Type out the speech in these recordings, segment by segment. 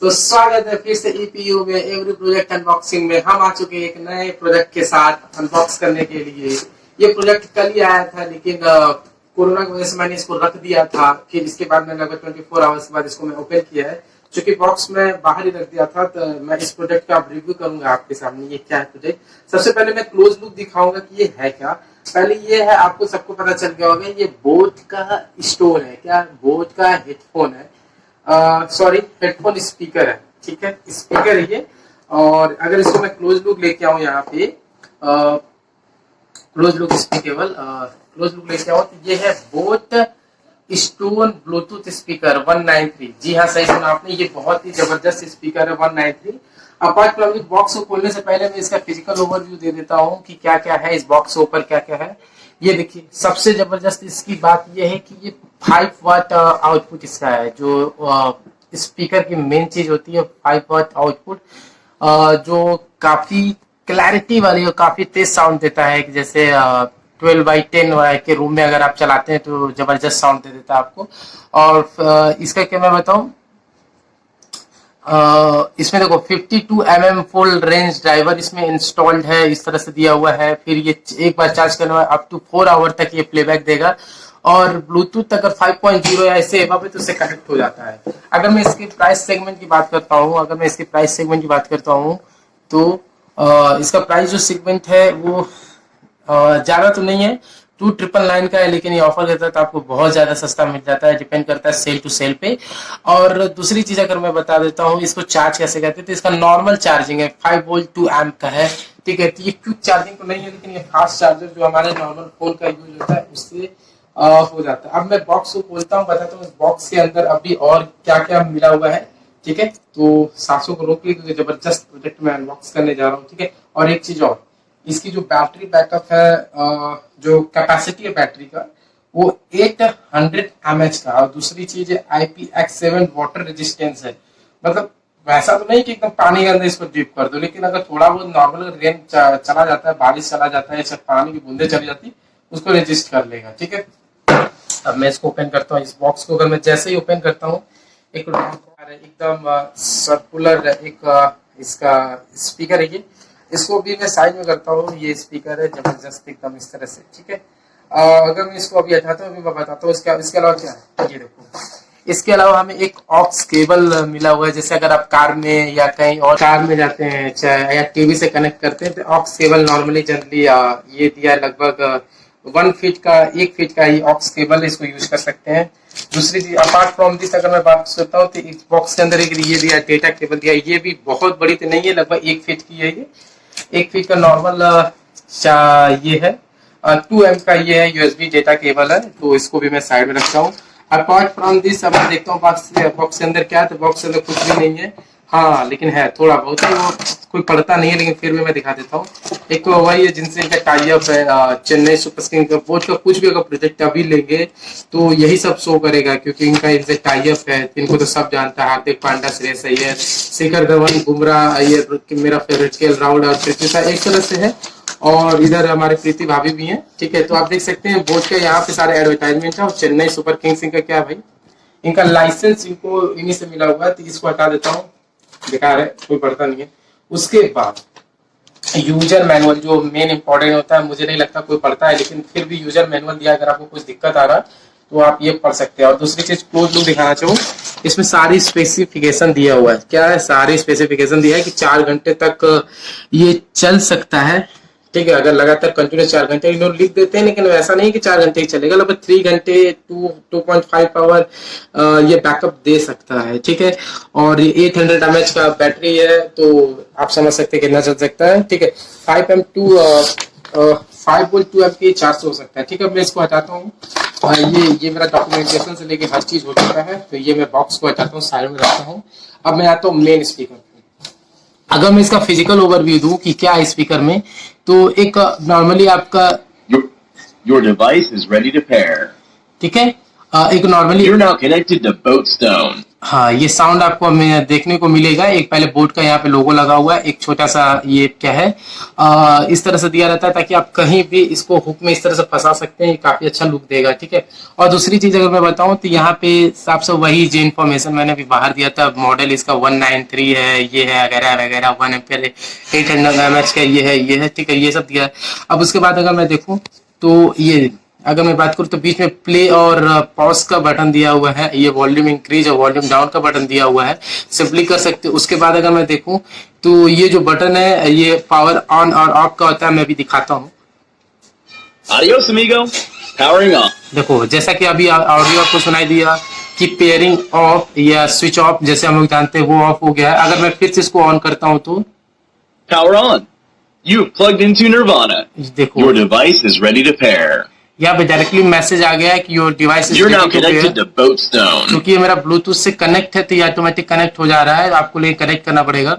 तो स्वागत है फिर से ईपीयू में एवरी प्रोजेक्ट अनबॉक्सिंग में। हम आ चुके हैं एक नए प्रोजेक्ट के साथ अनबॉक्स करने के लिए। ये प्रोजेक्ट कल ही आया था, लेकिन कोरोना की वजह से मैंने इसको रख दिया था। फिर इसके बाद मैंने लगभग 24 आवर्स के बाद इसको मैं ओपन किया है। चूंकि बॉक्स में बाहर ही रख दिया था, तो मैं इस प्रोजेक्ट का रिव्यू करूंगा आपके सामने। ये क्या है प्रोजेक्ट। सबसे पहले मैं क्लोज लुक दिखाऊंगा कि ये है क्या। पहले ये है, आपको सबको पता चल गया होगा, ये बोट का स्टोन है। क्या बोट का हेडफोन है, सॉरी हेडफोन स्पीकर है। ठीक है, स्पीकर है ये। और अगर इसको मैं क्लोज लुक लेके आऊं यहाँ पे, क्लोज लुक स्पीकेबल क्लोज लुक लेके आऊं, तो ये है बोट स्टोन ब्लूटूथ स्पीकर 193। जी हाँ, सही सुना आपने, ये बहुत ही जबरदस्त स्पीकर है 193। अपार्ट फ्रॉम इस बॉक्स को खोलने से पहले मैं इसका फिजिकल ओवरव्यू दे देता हूँ कि क्या क्या है इस बॉक्स के ऊपर, क्या क्या है। ये देखिए, सबसे जबरदस्त इसकी बात ये है कि ये 5 वाट आउटपुट इसका है। जो स्पीकर की मेन चीज होती है 5 वाट आउटपुट, जो काफी क्लैरिटी वाली और काफी तेज साउंड देता है। कि जैसे 12x10 के रूम में अगर आप चलाते हैं तो जबरदस्त साउंड दे देता है आपको। और इसका क्या मैं बताऊं, इसमें देखो 52 mm फुल रेंज ड्राइवर इसमें इंस्टॉल्ड है, इस तरह से दिया हुआ है। फिर ये एक बार चार्ज करने में अप टू 4 आवर तक ये प्लेबैक देगा। और ब्लूटूथ अगर 5.0 या ऐसे एबव है तो उससे कनेक्ट हो जाता है। अगर मैं इसके प्राइस सेगमेंट की बात करता हूँ, तो इसका प्राइस जो सेगमेंट है वो ज्यादा तो नहीं है, 2999 का है। लेकिन ये ऑफर देता है तो आपको बहुत ज्यादा सस्ता मिल जाता है, डिपेंड करता है सेल टू सेल पे। और दूसरी चीज अगर मैं बता देता हूँ, इसको चार्ज कैसे करते हैं, तो इसका नॉर्मल चार्जिंग है 5 वोल्ट 2 एम्प का है। ठीक है, तो ये क्विक चार्जिंग तो नहीं है, लेकिन ये फास्ट चार्जर जो हमारे नॉर्मल फोन का यूज होता है उससे हो जाता है। अब मैं बॉक्स को खोलता हूँ, बताता हूँ इस बॉक्स के अंदर अभी और क्या क्या मिला हुआ है। ठीक है, तो सांसों को रोक ली क्योंकि जबरदस्त प्रोजेक्ट में अनबॉक्स करने जा रहा हूँ। ठीक है, और एक चीज और, इसकी जो बैटरी बैकअप है, जो कैपेसिटी है बैटरी का, वो 800 mAh का। और दूसरी चीज है IPX7 वाटर रेजिस्टेंस है। मतलब वैसा तो नहीं कि एकदम पानी के अंदर इसको डिप कर दो, लेकिन अगर थोड़ा बहुत नॉर्मल रेन चला जाता है, बारिश चला जाता है, सब पानी की बूंदे चली जाती, उसको रेजिस्ट कर लेगा। ठीक है, अब मैं इसको ओपन करता हूँ। इस बॉक्स को अगर मैं जैसे ही ओपन करता हूँ, एक एकदम सर्कुलर एक इसका स्पीकर है ये। इसको भी मैं साइड में करता हूँ, ये स्पीकर है जबरदस्त एकदम इस तरह से। ठीक है, अगर मैं इसको अभी हटाता हूँ, मैं बताता हूँ इसके अलावा क्या है। ये देखो, इसके अलावा हमें एक ऑक्स केबल मिला हुआ है। जैसे अगर आप कार में या कहीं और कार में जाते हैं चाहे या टीवी से कनेक्ट करते हैं, तो ऑक्स केबल नॉर्मली जनरली ये दिया लगभग 1 फीट का ही ऑक्स केबल, इसको यूज कर सकते हैं। दूसरी चीज, अपार्ट फ्रॉम दिस अगर मैं बात करता हूँ, तो इस बॉक्स के अंदर एक ये दिया डेटा केबल दिया। ये भी बहुत बड़ी तो नहीं है, लगभग 1 फीट की है ये। 1 फीट का नॉर्मल ये है। 2 एम का ये है USB डेटा केबल है, तो इसको भी मैं साइड में रखता हूँ। अपार्ट फ्रॉम दिस अब मैं देखता हूँ बॉक्स के अंदर क्या है, तो बॉक्स के अंदर कुछ भी नहीं है। हाँ, लेकिन है थोड़ा बहुत है, वो कोई पढ़ता नहीं है, लेकिन फिर भी मैं दिखा देता हूँ। एक तो वही है जिनसे इनका टाई अप है, चेन्नई सुपर किंग्स का। बोर्ड का कुछ भी अगर प्रोजेक्ट अभी लेंगे तो यही सब शो करेगा, क्योंकि इनका इनसे टाई अप है। इनको तो सब जानता है, हार्दिक पांड्या, श्रेयस अय्यर, शिखर धवन, बुमराह, अय्यर, मेरा फेवरेट KL राहुल और पृथ्वी शॉ एक तरह से है। और इधर हमारे प्रीति भाभी भी हैं। ठीक है, तो आप देख सकते हैं बोर्ड के यहाँ पे सारे एडवर्टाइजमेंट है। और चेन्नई सुपर किंग्स इनका क्या भाई, इनका लाइसेंस इनको इन्हीं से मिला हुआ है, तो इसको हटा देता हूँ, बेकार है, कोई पढ़ता नहीं है। उसके बाद यूजर मैनुअल जो मेन इंपॉर्टेंट होता है, मुझे नहीं लगता कोई पढ़ता है, लेकिन फिर भी यूजर मैनुअल दिया। अगर आपको कुछ दिक्कत आ रहा है तो आप ये पढ़ सकते हैं। और दूसरी चीज, क्लोज लुक दिखाना चाहूँ, इसमें सारी स्पेसिफिकेशन दिया हुआ है। क्या है, सारी स्पेसिफिकेशन दिया है कि 4 घंटे तक ये चल सकता है। ठीक है, अगर लगातार कंटिन्यूस 4 घंटे इन्होंने लिख देते हैं, लेकिन वैसा नहीं कि 4 घंटे ही चलेगा, लगभग 3 घंटे 2.5 आवर ये बैकअप दे सकता है। ठीक है, और ये 800 mAh का बैटरी है, तो आप समझ सकते हैं कितना चल सकता है। ठीक है, 5 वोल्ट 2 एम्प की 400 हो सकता है। ठीक है, मैं इसको हटाता हूँ। ये मेरा डॉक्यूमेंटेशन से लेके हर चीज हो चुका है, तो ये मैं बॉक्स को हटाता हूँ, साइड में रखता हूँ। अब मैं आता हूँ मेन स्पीकर। अगर मैं इसका फिजिकल ओवरव्यू दूं कि क्या है स्पीकर में, तो एक नॉर्मली आपका Your device is ready to pair. ठीक है, एक normally You're now connected to Boatstone. हाँ, ये साउंड आपको देखने को मिलेगा। एक पहले बोट का यहाँ पे लोगो लगा हुआ है, एक छोटा सा ये क्या है इस तरह से दिया रहता है ताकि आप कहीं भी इसको हुक में इस तरह से फंसा सकते हैं। ये काफी अच्छा लुक देगा, ठीक है। और दूसरी चीज अगर मैं बताऊं तो यहाँ पे साफ से वही जो इन्फॉर्मेशन मैंने अभी बाहर दिया था, मॉडल इसका 193 है, ये है वगैरह वगैरह, 1 एम्पियर 800 mAh का ये है, ठीक है, ये सब दिया है। अब उसके बाद अगर मैं देखूं तो ये अगर मैं बात करूँ तो बीच में प्ले और पॉज का बटन दिया हुआ है, ये वॉल्यूम इंक्रीज और वॉल्यूम डाउन का बटन दिया हुआ है, सिंपली कर सकते हो। उसके बाद अगर मैं देखूं तो ये जो बटन है ये पावर ऑन और ऑफ का होता है, मैं भी दिखाता हूँ। Adios, amigo. Powering on. देखो जैसा कि अभी ऑडियो आपको सुनाई दिया कि पेयरिंग ऑफ या स्विच ऑफ, जैसे हम लोग जानते हैं वो ऑफ हो गया है। अगर मैं फिर से इसको ऑन करता हूँ तो Power on. You've plugged into Nirvana. देखो Your device is ready to pair. यहाँ पे डायरेक्टली मैसेज आ गया है कि your device is You're now ready to pair. connected to Boatstone. क्योंकि ये मेरा ब्लूटूथ से कनेक्ट है तो ये ऑटोमेटिक कनेक्ट हो जा रहा है, आपको लिए कनेक्ट करना पड़ेगा।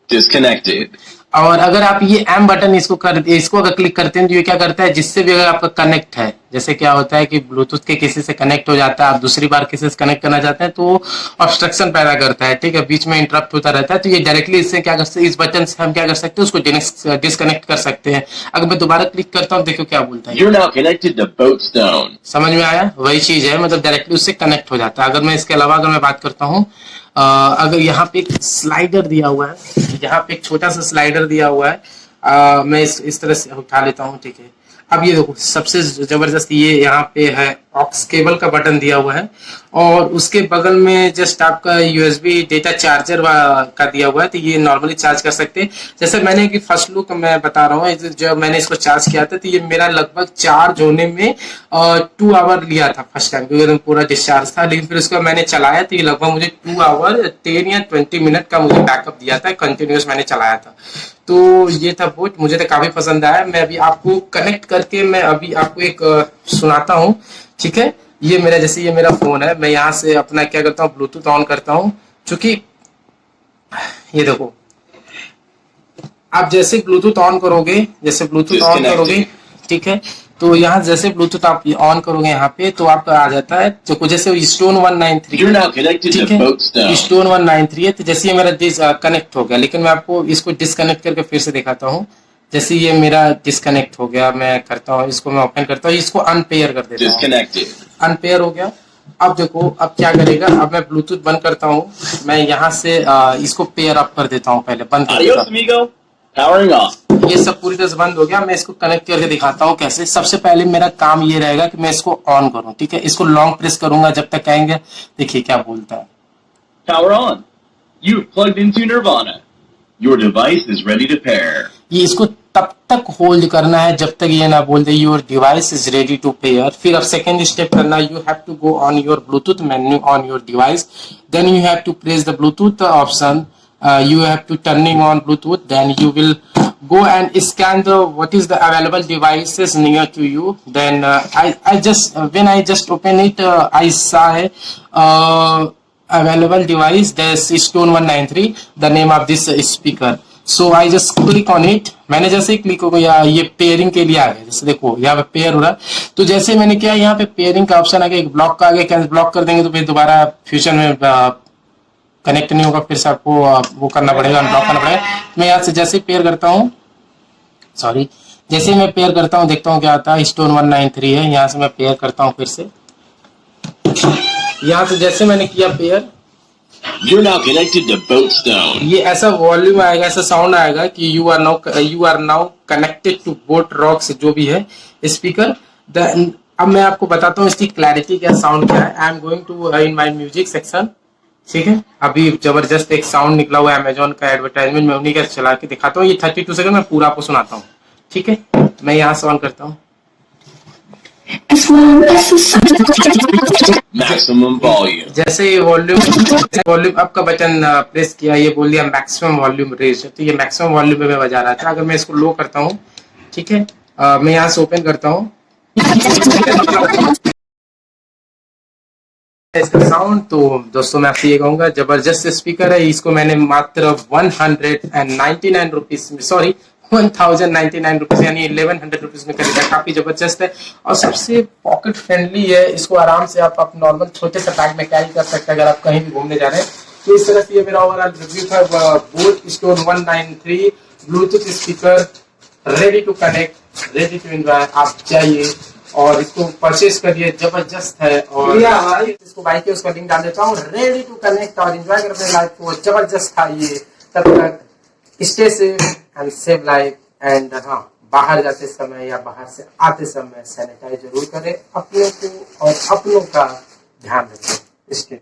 Disconnected. और अगर आप ये एम बटन इसको अगर क्लिक करते हैं तो ये क्या करता है, जिससे भी अगर आपका कनेक्ट है, जैसे क्या होता है कि ब्लूटूथ के किसी से कनेक्ट हो जाता है, आप दूसरी बार किसी से कनेक्ट करना चाहते हैं तो ऑब्स्ट्रक्शन पैदा करता है, ठीक है, बीच में इंटरप्ट होता रहता है। तो ये डायरेक्टली इससे क्या कर सकते हैं, इस बटन से हम क्या कर सकते हैं, उसको डिस्कनेक्ट कर सकते हैं। अगर मैं दोबारा क्लिक करता हूँ, देखो क्या बोलता है, You're now connected to Boatstone. समझ में आया? वही चीज है, मतलब डायरेक्टली उससे कनेक्ट हो जाता है। अगर मैं इसके अलावा अगर मैं बात करता हूँ, अगर यहाँ पे एक स्लाइडर दिया हुआ है, यहाँ पे एक छोटा सा स्लाइडर दिया हुआ है, मैं इस तरह से उठा लेता हूँ, ठीक है। अब ये देखो सबसे जबरदस्त ये यहाँ पे है ऑक्स केबल का बटन दिया हुआ है और उसके बगल में जस्ट आपका यूएसबी डेटा चार्जर का दिया हुआ है, तो ये नॉर्मली चार्ज कर सकते हैं। जैसे मैंने कि फर्स्ट लुक मैं बता रहा हूँ, जब मैंने इसको चार्ज किया था तो ये मेरा लगभग चार्ज होने में 2 आवर लिया था फर्स्ट टाइम, क्योंकि पूरा डिस्चार्ज था। लेकिन फिर उसको मैंने चलाया तो ये लगभग मुझे 2 आवर 10 या 20 मिनट का मुझे बैकअप दिया था, कंटिन्यूस मैंने चलाया था। तो ये था बोट, मुझे तो काफी पसंद आया। मैं अभी आपको कनेक्ट करके मैं अभी आपको एक सुनाता हूँ, ठीक है। ये मेरा जैसे ये मेरा फोन है, मैं यहाँ से अपना क्या करता हूँ, ब्लूटूथ ऑन करता हूँ। चूंकि ये देखो आप जैसे ब्लूटूथ ऑन करोगे, जैसे ब्लूटूथ ऑन करोगे, ठीक है, तो यहाँ जैसे ब्लूटूथ आप ऑन करोगे यहाँ पे तो आपका आ जाता है जो जैसे स्टोन 193, You're now connected ठीक to है, Boatstone. स्टोन 193 है। तो जैसे ये मेरा कनेक्ट हो गया, लेकिन मैं आपको इसको डिस्कनेक्ट करके फिर से दिखाता हूँ। जैसे ये मेरा डिस्कनेक्ट हो गया, मैं करता हूँ इसको, मैं ओपन करता हूँ, इसको अनपेयर कर देता हूँ, Disconnected. अनपेयर हो गया। अब देखो अब क्या करेगा, अब मैं ब्लूटूथ बंद करता हूँ, मैं यहाँ से इसको पेयर अप कर देता हूँ, पहले बंद कर देता Adios, amigo. Powering on. ये सब पूरी तरह से बंद हो गया। मैं इसको कनेक्ट करके दिखाता हूँ कैसे। सबसे पहले मेरा काम ये रहेगा कि मैं इसको ऑन करूँ, ठीक है, इसको लॉन्ग प्रेस करूंगा जब तक कहेंगे। देखिए क्या बोलता है, Power on. You've plugged into Nirvana. Your device is ready to pair. ये इसको तब तक होल्ड करना है जब तक ये ना बोल दे your device is ready to pair. फिर अब सेकेंड स्टेप करना, you have to go on your Bluetooth menu on your device, then you have to press the Bluetooth option, you have to turning on Bluetooth, then you will go and scan the what is the available devices near to you. Then I just when I just open it, I saw available device, there's Stone 193, the name of this speaker. So I just click on it. मैंने जैसे ही click हो गया ये pairing के लिए आ गया, जैसे देखो यहाँ पे पेयर हो रहा है। तो जैसे मैंने किया यहाँ पे पेयरिंग का ऑप्शन आ गया, एक ब्लॉक का आ गया, कैसे ब्लॉक कर देंगे तो फिर दोबारा फ्यूचर में कनेक्ट नहीं होगा, फिर से आपको वो करना पड़ेगा, अनब्लॉक करना पड़ेगा। मैं यहाँ से जैसे पेयर करता हूँ, सॉरी, जैसे मैं पेयर करता हूँ देखता हूँ क्या आता है, स्टोन 193 है, यहाँ से मैं पेयर करता हूँ फिर से। यहाँ से जैसे मैंने किया pair, You're now connected to Boatstone. ये ऐसा वॉल्यूम आएगा, ऐसा साउंड आएगा कि you are now connected to Boat Rocks, जो भी है स्पीकर। अब मैं आपको बताता हूँ इसकी क्लैरिटी क्या, साउंड क्या है। I am going to in my music section, ठीक है। अभी जबरदस्त एक साउंड निकला हुआ है अमेजोन का एडवर्टाइजमेंट, मैं उन्हीं का चला के दिखाता हूँ। ये 32 सेकंड में पूरा आपको सुनाता हूँ, ठीक है। मैं यहाँ से ऑन करता हूँ, Maximum volume. जैसे ये वॉल्यूम अप का बटन प्रेस किया, ये बोल दिया मैक्सिमम वॉल्यूम रेज, तो ये मैक्सिमम वॉल्यूम में मैं बजा रहा था। अगर मैं इसको लो करता हूँ, ठीक है, मैं यहाँ से ओपन करता हूँ इसका साउंड। तो दोस्तों मैं आपसे ये कहूंगा जबरदस्त स्पीकर है, इसको मैंने मात्र 199 रुपीज, सॉरी 1099 रुपीज यानी 1100 रुपीज में खरीदा। काफी जबरदस्त है और सबसे पॉकेट फ्रेंडली है। इसको आराम से आप नॉर्मल छोटे से बैग में कैरी कर सकते हैं अगर आप कहीं भी घूमने जा रहे हैं। तो इस तरह से ये मेरा ओवरऑल रिव्यू था Boat Stone 193 Bluetooth speaker, ready to connect, ready to enjoy. आप जाइए और इसको परचेज करिए, जबरदस्त है। और इसको बाई के उसका लिंक डाल देता हूँ। रेडी टू कनेक्ट और एंजॉय कर अपने लाइफ को, जबरदस्त था ये। तब तक stay safe and save life and हाँ, बाहर जाते समय या बाहर से आते समय सैनिटाइज जरूर करें, अपनों को और अपनों का ध्यान रखें। स्टे